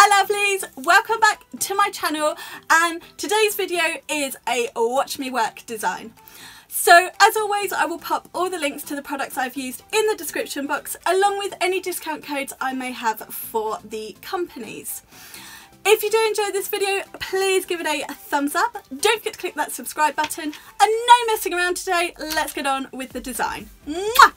Hi lovelies, welcome back to my channel, and today's video is a watch me work design. So as always, I will pop all the links to the products I've used in the description box, along with any discount codes I may have for the companies. If you do enjoy this video, please give it a thumbs up. Don't forget to click that subscribe button, and no messing around today, let's get on with the design. Mwah!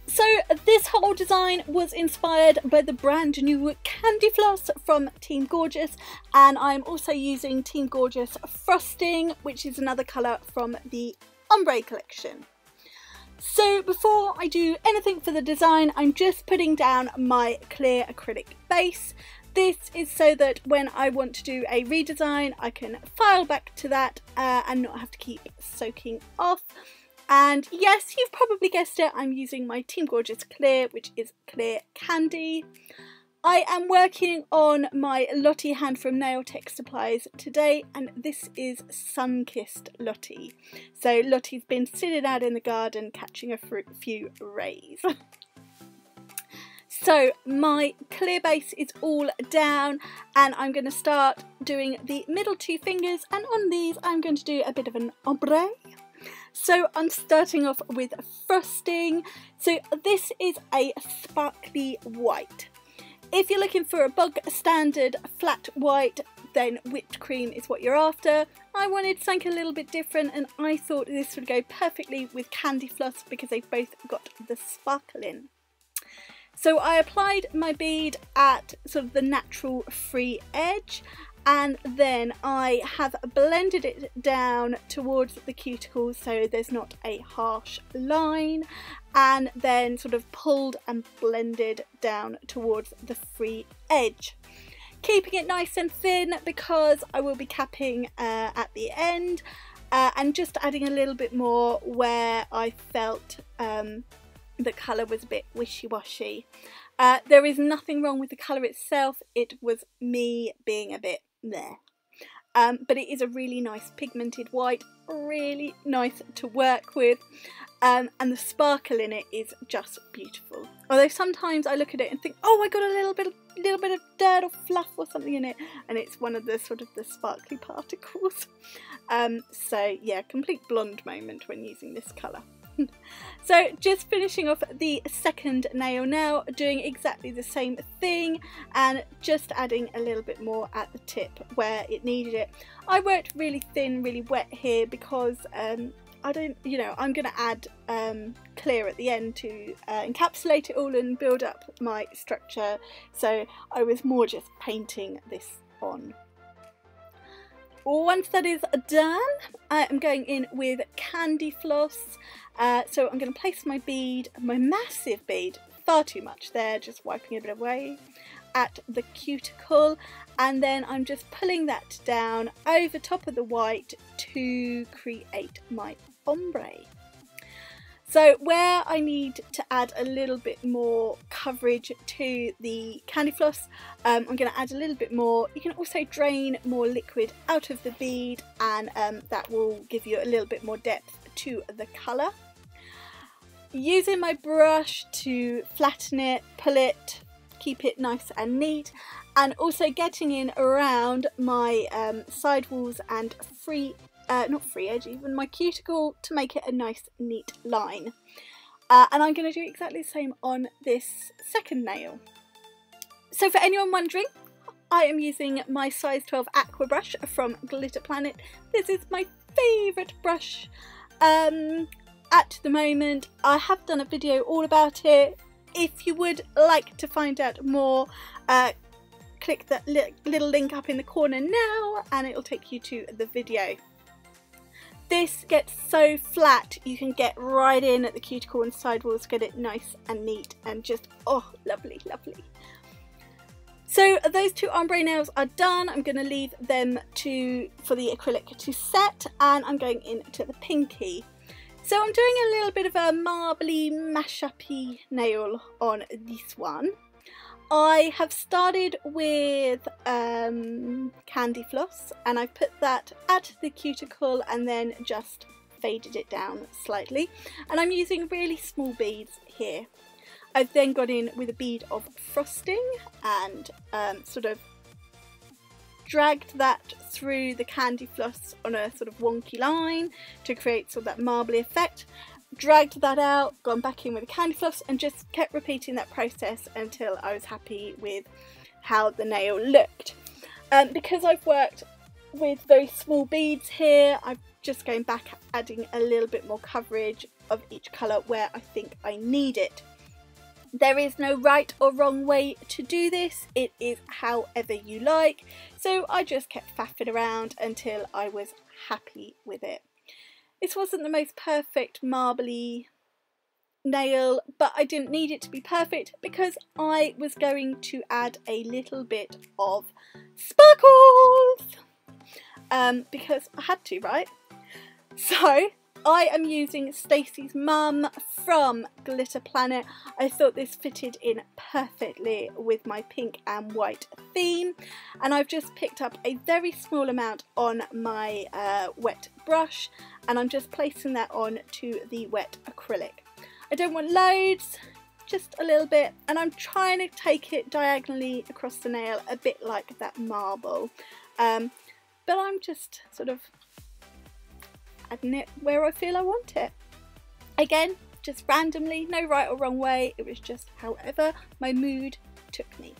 So this whole design was inspired by the brand new Candyfloss from Team Gorgeous, and I'm also using Team Gorgeous Frosting, which is another colour from the Ombre collection. So before I do anything for the design, I'm just putting down my clear acrylic base. This is so that when I want to do a redesign, I can file back to that and not have to keep soaking off. And yes, you've probably guessed it, I'm using my Team Gorgeous Clear, which is Clear Candy. I am working on my Lottie hand from Nail Tech Supplies today, and this is Sunkissed Lottie. So Lottie's been sitting out in the garden catching a few rays. So my clear base is all down, and I'm going to start doing the middle two fingers, and on these I'm going to do a bit of an ombre. So I'm starting off with frosting. So this is a sparkly white. If you're looking for a bog standard flat white, then whipped cream is what you're after. I wanted something a little bit different, and I thought this would go perfectly with Candyfloss because they've both got the sparkle in. So I applied my bead at sort of the natural free edge, and then I have blended it down towards the cuticle so there's not a harsh line, and then sort of pulled and blended down towards the free edge, keeping it nice and thin because I will be capping at the end, and just adding a little bit more where I felt the colour was a bit wishy-washy. There is nothing wrong with the colour itself, it was me being a bit there. But it is a really nice pigmented white, really nice to work with, and the sparkle in it is just beautiful. Although sometimes I look at it and think, oh, I got a little bit of dirt or fluff or something in it, and it's one of the sort of the sparkly particles. So yeah, complete blonde moment when using this colour. So just finishing off the second nail now, doing exactly the same thing and just adding a little bit more at the tip where it needed it. I worked really thin, really wet here because I'm going to add clear at the end to encapsulate it all and build up my structure, so I was more just painting this on. Once that is done, I am going in with Candyfloss. So I'm going to place my bead, my massive bead, far too much there, just wiping a bit away, at the cuticle, and then I'm just pulling that down over top of the white to create my ombre. So where I need to add a little bit more coverage to the Candyfloss, I'm going to add a little bit more. You can also drain more liquid out of the bead, and that will give you a little bit more depth to the colour. Using my brush to flatten it, pull it, keep it nice and neat, and also getting in around my sidewalls and not free edge, even my cuticle, to make it a nice neat line. And I'm going to do exactly the same on this second nail. So for anyone wondering, I am using my size 12 Aqua brush from Glitter Planet. This is my favourite brush at the moment. I have done a video all about it. If you would like to find out more, click that little link up in the corner now and it will take you to the video. This gets so flat you can get right in at the cuticle and sidewalls, get it nice and neat and just, oh, lovely, lovely. So those two ombre nails are done. I'm going to leave them for the acrylic to set, and I'm going into the pinky. So I'm doing a little bit of a marbly mash-up-y nail on this one. I have started with Candyfloss, and I've put that at the cuticle and then just faded it down slightly. And I'm using really small beads here. I've then gone in with a bead of frosting and sort of dragged that through the Candyfloss on a sort of wonky line to create sort of that marbly effect. Dragged that out, gone back in with the Candyfloss, and just kept repeating that process until I was happy with how the nail looked. Because I've worked with very small beads here, I'm just going back adding a little bit more coverage of each colour where I think I need it. There is no right or wrong way to do this, it is however you like, so I just kept faffing around until I was happy with it. This wasn't the most perfect marbly nail, but I didn't need it to be perfect because I was going to add a little bit of sparkles because I had to, right? So I am using Stacey's Mum from Glitter Planet. I thought this fitted in perfectly with my pink and white theme, and I've just picked up a very small amount on my wet brush, and I'm just placing that on to the wet acrylic. I don't want loads, just a little bit, and I'm trying to take it diagonally across the nail, a bit like that marble, but I'm just sort of adding it where I feel I want it. Again, just randomly, no right or wrong way, it was just however my mood took me.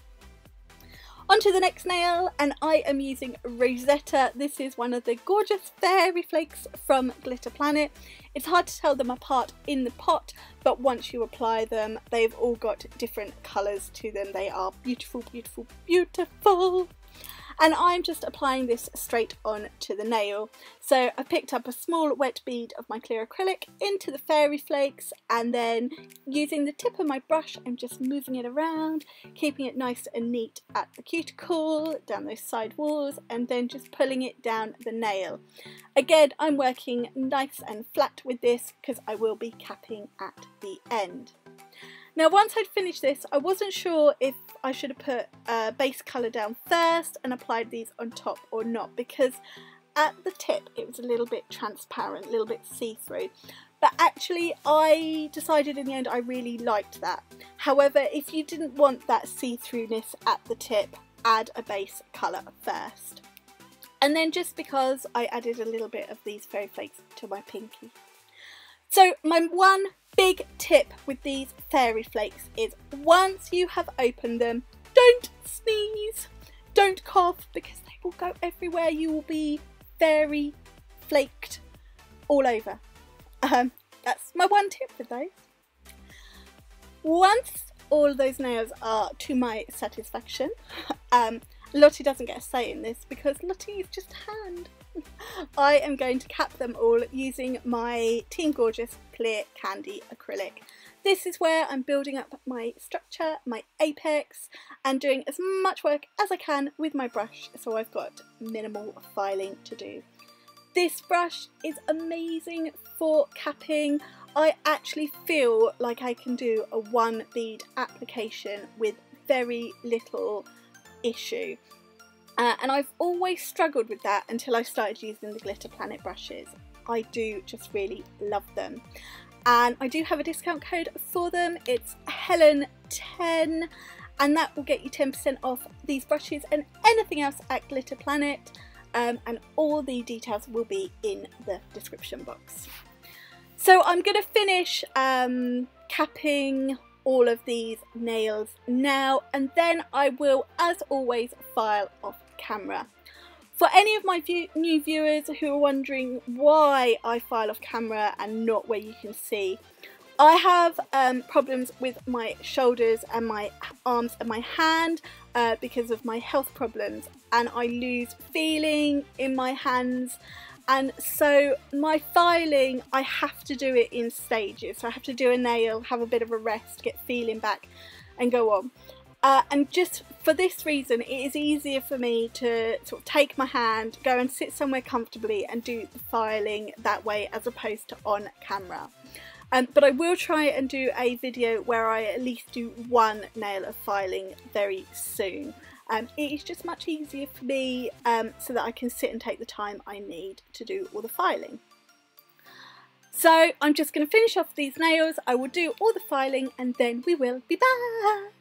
On to the next nail, and I am using Rosetta. This is one of the gorgeous fairy flakes from Glitter Planet. It's hard to tell them apart in the pot, but once you apply them, they've all got different colours to them. They are beautiful, beautiful, beautiful. And I'm just applying this straight on to the nail. So I picked up a small wet bead of my clear acrylic into the fairy flakes, and then using the tip of my brush I'm just moving it around, keeping it nice and neat at the cuticle, down those side walls, and then just pulling it down the nail. Again, I'm working nice and flat with this because I will be capping at the end. Now once I'd finished this, I wasn't sure if I should have put a base colour down first and applied these on top or not, because at the tip it was a little bit transparent, a little bit see-through, but actually I decided in the end I really liked that. However, if you didn't want that see-throughness at the tip, add a base colour first. And then just because I added a little bit of these fairy flakes to my pinky. So my one big tip with these fairy flakes is once you have opened them, don't sneeze, don't cough, because they will go everywhere. You will be fairy flaked all over. That's my one tip with those. Once all of those nails are to my satisfaction, Lottie doesn't get a say in this because Lottie is just a hand. I am going to cap them all using my Team Gorgeous Clear Candy Acrylic. This is where I'm building up my structure, my apex, and doing as much work as I can with my brush, so I've got minimal filing to do. This brush is amazing for capping. I actually feel like I can do a one bead application with very little issue. And I've always struggled with that until I started using the Glitter Planet brushes. I do just really love them. And I do have a discount code for them. It's Helen10, and that will get you 10% off these brushes and anything else at Glitter Planet. And all the details will be in the description box. So I'm going to finish capping all of these nails now, and then I will, as always, file off camera. For any of my new viewers who are wondering why I file off camera and not where you can see, I have problems with my shoulders and my arms and my hand because of my health problems, and I lose feeling in my hands, and so my filing, I have to do it in stages. So I have to do a nail, have a bit of a rest, get feeling back and go on. And just for this reason, it is easier for me to sort of take my hand, go and sit somewhere comfortably and do the filing that way as opposed to on camera. But I will try and do a video where I at least do one nail of filing very soon. It is just much easier for me so that I can sit and take the time I need to do all the filing. So I'm just going to finish off these nails. I will do all the filing and then we will be back.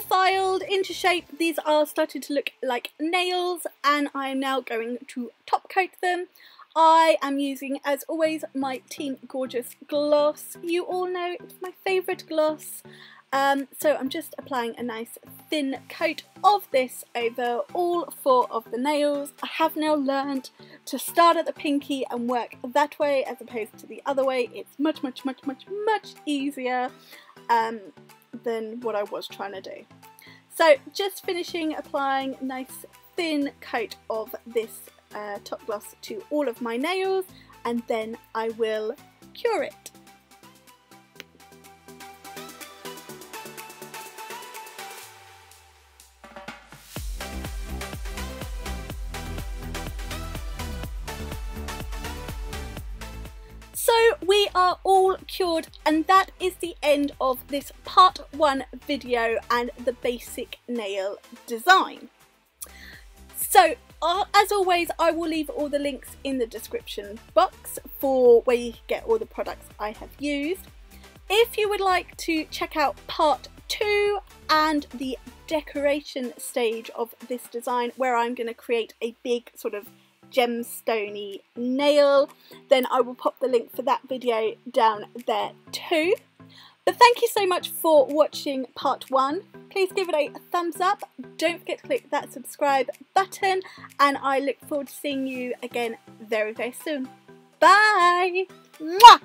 Filed into shape. These are starting to look like nails and I am now going to top coat them. I am using, as always, my Team Gorgeous gloss. You all know it's my favourite gloss. So I'm just applying a nice thin coat of this over all 4 of the nails. I have now learned to start at the pinky and work that way as opposed to the other way. It's much easier than what I was trying to do. So just finishing applying a nice thin coat of this top gloss to all of my nails and then I will cure it. So we are all cured and that is the end of this part 1 video and the basic nail design. So as always I will leave all the links in the description box for where you can get all the products I have used. If you would like to check out part 2 and the decoration stage of this design where I'm going to create a big sort of gemstony nail, then I will pop the link for that video down there too. But thank you so much for watching part 1. Please give it a thumbs up, don't forget to click that subscribe button and I look forward to seeing you again very soon. Bye! Mwah!